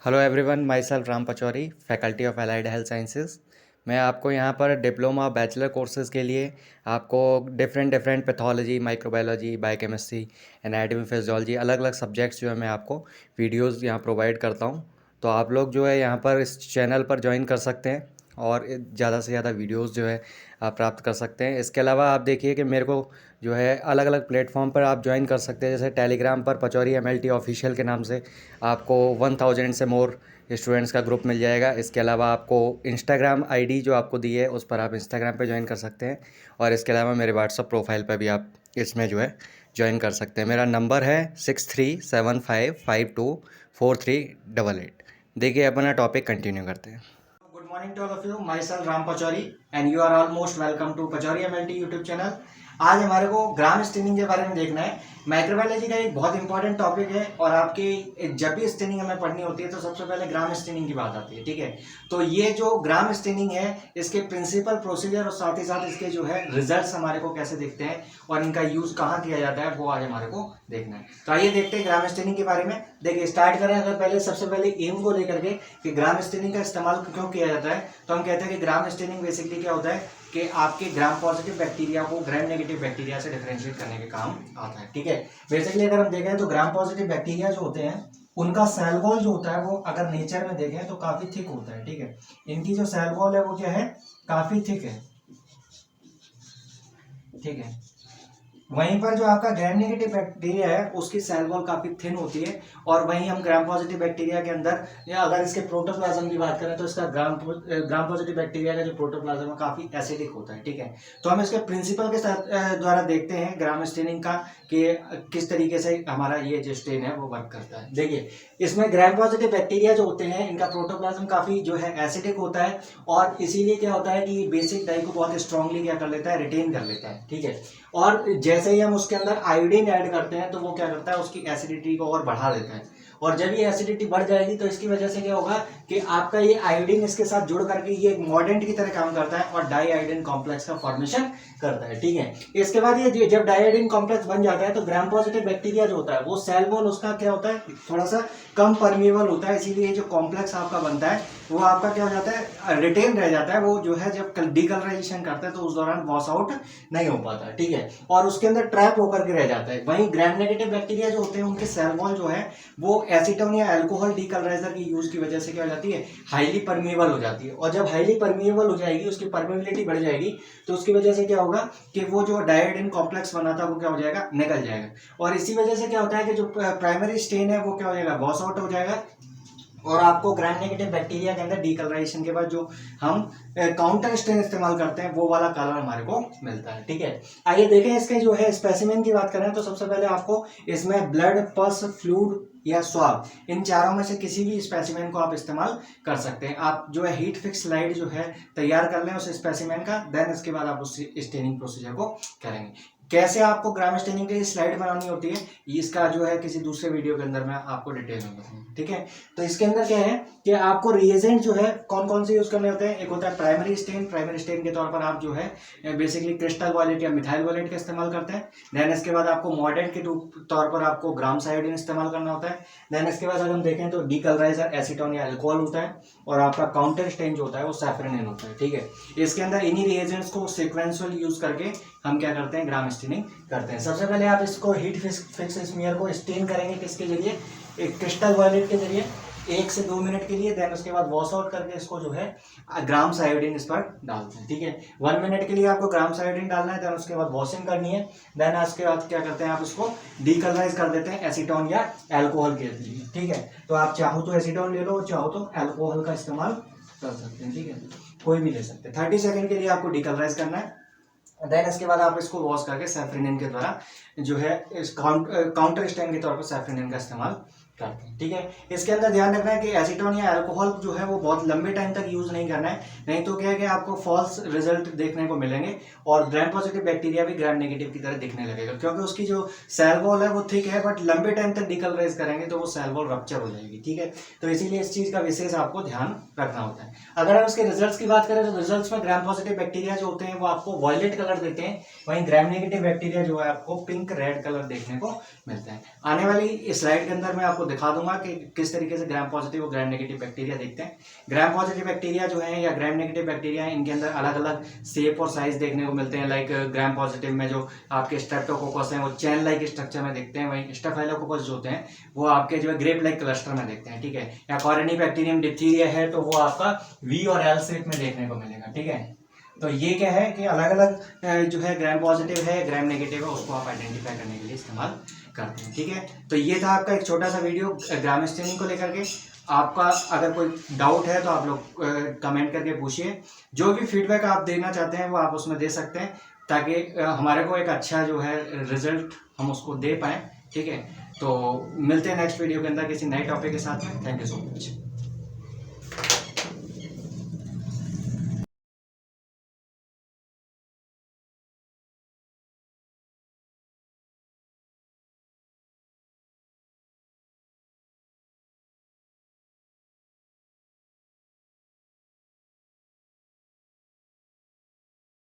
Hello everyone, my self Ram Pachauri, faculty of allied health sciences. मैं आपको यहाँ पर डिप्लोमा बैचलर कोर्सेज़ के लिए आपको different pathology, microbiology, biochemistry, anatomy, physiology, अलग अलग सब्जेक्ट्स जो है मैं आपको वीडियोज़ यहाँ प्रोवाइड करता हूँ। तो आप लोग जो है यहाँ पर इस चैनल पर ज्वाइन कर सकते हैं और ज़्यादा से ज़्यादा वीडियोज़ जो है आप प्राप्त कर सकते हैं। इसके अलावा आप देखिए कि मेरे को जो है अलग अलग प्लेटफॉर्म पर आप ज्वाइन कर सकते हैं। जैसे टेलीग्राम पर पचौरी MLT ऑफिशियल के नाम से आपको 1000 से मोर स्टूडेंट्स का ग्रुप मिल जाएगा। इसके अलावा आपको इंस्टाग्राम आईडी जो आपको दी है उस पर आप इंस्टाग्राम पे ज्वाइन कर सकते हैं। और इसके अलावा मेरे व्हाट्सअप प्रोफाइल पर भी आप इसमें जो है ज्वाइन कर सकते हैं। मेरा नंबर है 6375524388। देखिए अपना टॉपिक कंटिन्यू करते हैं। Good morning to all of you, myself Ram Pachauri and you are all most welcome to Pachauri MLT YouTube channel. आज हमारे को ग्राम स्टेनिंग के बारे में देखना है। माइक्रोबायोलॉजी का एक बहुत इंपॉर्टेंट टॉपिक है और आपकी जब भी स्टेनिंग हमें पढ़नी होती है तो सबसे पहले ग्राम स्टेनिंग की बात आती है। ठीक है, तो ये जो ग्राम स्टेनिंग है इसके प्रिंसिपल प्रोसीजर और साथ ही साथ इसके जो है रिजल्ट्स हमारे को कैसे दिखते हैं और इनका यूज कहाँ किया जाता है वो आज हमारे को देखना है। तो आइए देखते हैं ग्राम स्टेनिंग के बारे में। देखिए स्टार्ट करें अगर पहले सबसे पहले एम को लेकर के कि ग्राम स्टेनिंग का इस्तेमाल क्यों किया जाता है, तो हम कहते हैं कि ग्राम स्टेनिंग बेसिकली क्या होता है कि आपके ग्राम पॉजिटिव बैक्टीरिया को ग्राम नेगेटिव बैक्टीरिया से डिफरेंशिएट करने के काम आता है। ठीक है, बेसिकली अगर हम देखें तो ग्राम पॉजिटिव बैक्टीरिया जो होते हैं उनका सेल वॉल जो होता है वो अगर नेचर में देखें तो काफी थिक होता है। ठीक है, इनकी जो सेल वॉल है वो क्या है, काफी थिक है। ठीक है, वहीं पर जो आपका ग्राम नेगेटिव बैक्टीरिया है उसकी सेल वॉल काफी थिन होती है। और वहीं हम ग्राम पॉजिटिव बैक्टीरिया के अंदर या अगर इसके प्रोटोप्लाज्म की बात करें तो इसका ग्राम पॉजिटिव बैक्टीरिया का जो प्रोटोप्लाज्म है काफी एसिडिक होता है। ठीक है, तो हम इसके प्रिंसिपल के साथ द्वारा देखते हैं ग्राम स्टेनिंग का कि किस तरीके से हमारा ये जो स्टेन है वो वर्क करता है। देखिए इसमें ग्राम पॉजिटिव बैक्टीरिया जो होते हैं इनका प्रोटोप्लाज्म काफी जो है एसिडिक होता है और इसीलिए क्या होता है कि बेसिक डाई को बहुत स्ट्रांगली क्या कर लेता है, रिटेन कर लेता है। ठीक है, और जैसे ही हम उसके अंदर आयोडीन ऐड करते हैं तो वो क्या करता है, उसकी एसिडिटी को और बढ़ा देता है। और जब ये एसिडिटी बढ़ जाएगी तो इसकी वजह से क्या होगा कि आपका ये आयोडीन इसके साथ जुड़ करके ये मॉर्डेंट की तरह काम करता है और डाई आयोडीन कॉम्प्लेक्स का फॉर्मेशन करता है। ठीक है, इसके बाद ये जब डाई आयोडीन कॉम्प्लेक्स बन जाता है तो ग्राम पॉजिटिव बैक्टीरिया जो होता है वो सेल वॉल उसका क्या होता है, थोड़ा सा कम परमिएबल होता है। इसीलिए जो कॉम्प्लेक्स आपका बनता है वो आपका क्या हो जाता है, रिटेन रह जाता है। वो जो है जब डीकलराइजेशन करता है तो उस दौरान वॉश आउट नहीं हो पाता। ठीक है, और उसके अंदर ट्रैप होकर के रह जाता है। वहीं ग्राम नेगेटिव बैक्टीरिया जो होते हैं उनके सेल वॉल जो है वो एसीटोन या अल्कोहल डीकलराइजर की यूज की वजह से क्या हो जाती है, हाईली परमिएबल हो जाती है। और जब हाईली परमिएबल हो जाएगी, उसकी परमिएबिलिटी बढ़ जाएगी, तो उसकी वजह से क्या होगा कि वो जो डायोडीन कॉम्प्लेक्स बना था वो क्या हो जाएगा, निकल जाएगा। और इसी वजह से क्या होता है कि जो प्राइमरी स्टेन है वो क्या हो जाएगा, वॉश आउट हो जाएगा। और आपको ग्राम नेगेटिव बैक्टीरिया के अंदर डीकलराइजेशन के बाद जो हम काउंटर स्टेन इस्तेमाल करते हैं वो वाला कलर हमारे को मिलता है। ठीक है, आइए देखें इसके जो है स्पेसिमेन की बात करें तो सबसे पहले आपको इसमें ब्लड, पस, फ्लूइड या स्वाब, इन चारों में से किसी भी स्पेसिमेन को आप इस्तेमाल कर सकते हैं। आप जो है हीट फिक्स स्लाइड जो है तैयार कर लें उस स्पेसिमेन का, देन इसके बाद आप उस स्टेनिंग प्रोसीजर को करेंगे। कैसे आपको ग्राम स्टेनिंग के लिए स्लाइड बनानी होती है इसका जो है किसी दूसरे वीडियो के अंदर मैं आपको डिटेल में बताऊंगा। ठीक है, तो इसके अंदर क्या है कि आपको रिएजेंट जो है कौन कौन से यूज करने होते हैं। एक होता है प्राइमरी स्टेन। प्राइमरी स्टेन के तौर पर आप जो है बेसिकली क्रिस्टल वॉलेट या मिथाइल वॉलेट का इस्तेमाल करते हैं। देन इसके बाद आपको मॉडर्न के तौर पर आपको ग्राम सायोडीन इस्तेमाल करना होता है। देन इसके बाद अगर हम देखें तो डीकलराइजर एसीटोन या अल्कोहल होता है और आपका काउंटर स्टेन जो होता है वो सैफरनिन होता है। ठीक है, इसके अंदर इन्हीं रिएजेंट्स को सीक्वेंशियल यूज करके हम क्या करते हैं, ग्राम स्टेनिंग करते हैं। सबसे पहले आप इसको हीट फिक्स स्मीयर को स्टेन करेंगे किसके जरिए, एक क्रिस्टल वॉलेट के जरिए 1 से 2 मिनट के लिए। देन उसके बाद वॉश आउट करके इसको जो है ग्राम सायोडीन इस पर डालते हैं। ठीक है, 1 मिनट के लिए आपको ग्राम सायोडीन डालना है। देन उसके बाद वॉशिंग करनी है। देन उसके बाद क्या करते हैं, आप इसको डीकलराइज कर देते हैं एसीटोन या अल्कोहल के जरिए। ठीक है, तो आप चाहो तो एसीटोन ले लो, चाहो तो अल्कोहल का इस्तेमाल कर सकते हैं। ठीक है, कोई भी ले सकते हैं। 30 सेकेंड के लिए आपको डीकलराइज करना है। देन इसके बाद आप इसको वॉश करके सैफरनिन के द्वारा जो है इस काउंटर स्टेन के तौर पर सैफरनिन का इस्तेमाल करते हैं। ठीक है, इसके अंदर ध्यान रखना है कि एसीटोन या अल्कोहल जो है वो बहुत लंबे टाइम तक यूज नहीं करना है, नहीं तो क्या है कि आपको फॉल्स रिजल्ट देखने को मिलेंगे और ग्राम पॉजिटिव बैक्टीरिया भी ग्राम नेगेटिव की तरह दिखने लगेगा, क्योंकि उसकी जो सेल वॉल है वो थिक है बट लंबे टाइम तक डीकलराइज करेंगे तो वो सेल वॉल रप्चर हो जाएगी। ठीक है, तो इसीलिए इस चीज का विशेष आपको ध्यान रखना होता है। अगर हम इसके रिजल्ट्स की बात करें तो रिजल्ट्स में ग्राम पॉजिटिव बैक्टीरिया जो होते हैं वो आपको वॉयलेट कलर देते हैं, वहीं ग्राम नेगेटिव बैक्टीरिया जो है आपको पिंक रेड कलर देखने को मिलता है। आने वाली स्लाइड के अंदर मैं आपको आपको दिखा दूंगा कि किस तरीके से ग्राम पॉजिटिव और ग्राम नेगेटिव बैक्टीरिया देखते हैं। ग्राम पॉजिटिव बैक्टीरिया जो है या ग्राम नेगेटिव बैक्टीरिया है, इनके अंदर अलग अलग शेप और साइज देखने को मिलते हैं। लाइक ग्राम पॉजिटिव में जो आपके स्ट्रेप्टोकोकस हैं वो चैन लाइक स्ट्रक्चर में देखते हैं, वहीं स्टेफाइलोकोकस जो होते हैं वो आपके जो है ग्रेप लाइक क्लस्टर में देखते हैं, ठीक है। या कॉरेनिबैक्टीरियम डिप्थीरिया है तो वो आपका वी और एल शेप में देखने को मिलेगा, ठीक है। तो ये क्या है कि अलग अलग जो है ग्राम पॉजिटिव है ग्राम नेगेटिव है उसको आप आइडेंटिफाई करने के लिए इस्तेमाल करते हैं, ठीक है। तो ये था आपका एक छोटा सा वीडियो ग्राम स्टेनिंग को लेकर के। आपका अगर कोई डाउट है तो आप लोग कमेंट करके पूछिए। जो भी फीडबैक आप देना चाहते हैं वो आप उसमें दे सकते हैं, ताकि हमारे को एक अच्छा जो है रिजल्ट हम उसको दे पाएँ, ठीक है। तो मिलते हैं नेक्स्ट वीडियो के अंदर किसी नए टॉपिक के साथ में। Thank you so much.